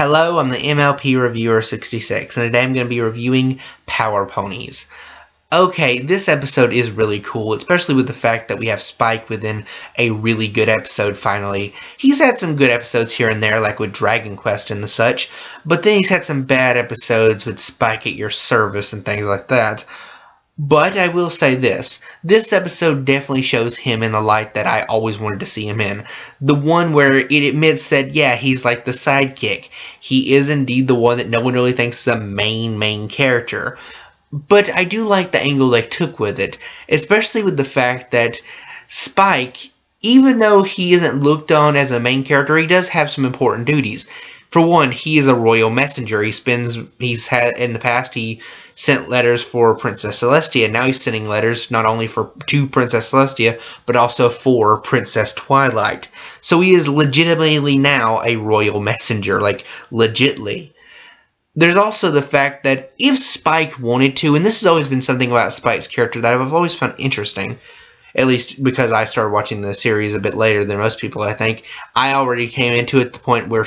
Hello, I'm the MLP Reviewer 66, and today I'm going to be reviewing Power Ponies. Okay, this episode is really cool, especially with the fact that we have Spike within a really good episode finally. He's had some good episodes here and there, like with Dragon Quest and the such, but then he's had some bad episodes with Spike at your service and things like that. But I will say this episode definitely shows him in the light that I always wanted to see him in. The one where it admits that, yeah, he's like the sidekick. He is indeed the one that no one really thinks is a main character. But I do like the angle they took with it, especially with the fact that Spike, even though he isn't looked on as a main character, he does have some important duties. For one, he is a royal messenger. He's had in the past he sent letters for Princess Celestia. Now he's sending letters not only to Princess Celestia, but also for Princess Twilight. So he is legitimately now a royal messenger, like legitly. There's also the fact that if Spike wanted to, and this has always been something about Spike's character that I've always found interesting, at least because I started watching the series a bit later than most people, I think. I already came into it at the point where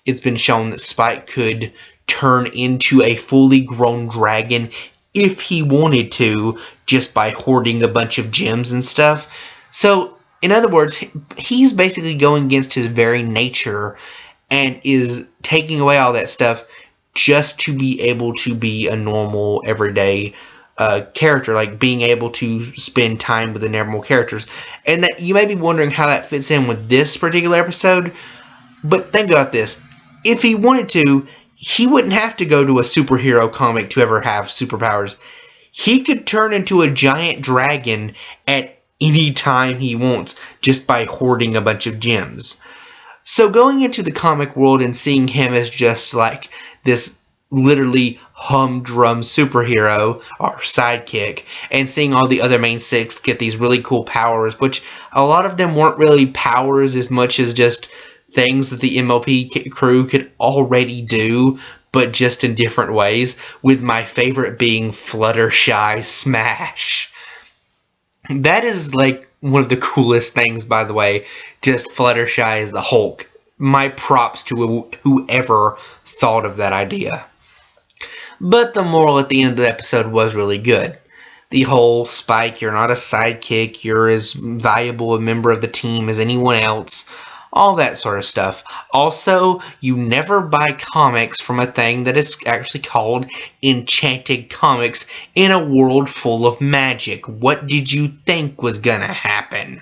it's been shown that Spike could turn into a fully grown dragon if he wanted to, just by hoarding a bunch of gems and stuff. So, in other words, he's basically going against his very nature and is taking away all that stuff just to be able to be a normal, everyday character, like being able to spend time with the normal characters. And that you may be wondering how that fits in with this particular episode, but think about this. If he wanted to, he wouldn't have to go to a superhero comic to ever have superpowers. He could turn into a giant dragon at any time he wants just by hoarding a bunch of gems. So going into the comic world and seeing him as just like this literally humdrum superhero or sidekick, and seeing all the other main six get these really cool powers, which a lot of them weren't really powers as much as just things that the MLP crew could already do, but just in different ways, with my favorite being Fluttershy Smash. That is like one of the coolest things, by the way, just Fluttershy as the Hulk. My props to whoever thought of that idea. But the moral at the end of the episode was really good. The whole Spike, you're not a sidekick, you're as valuable a member of the team as anyone else, all that sort of stuff. Also, you never buy comics from a thing that is actually called Enchanted Comics in a world full of magic. What did you think was gonna happen?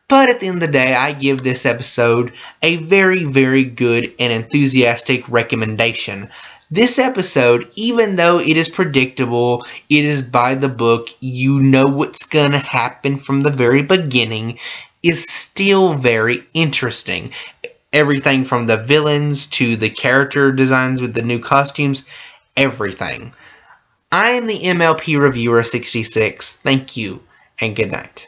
But at the end of the day, I give this episode a very good and enthusiastic recommendation. This episode, even though it is predictable, it is by the book, you know what's gonna happen from the very beginning, is still very interesting. Everything from the villains to the character designs with the new costumes, everything. I am the MLP Reviewer 66. Thank you, and good night.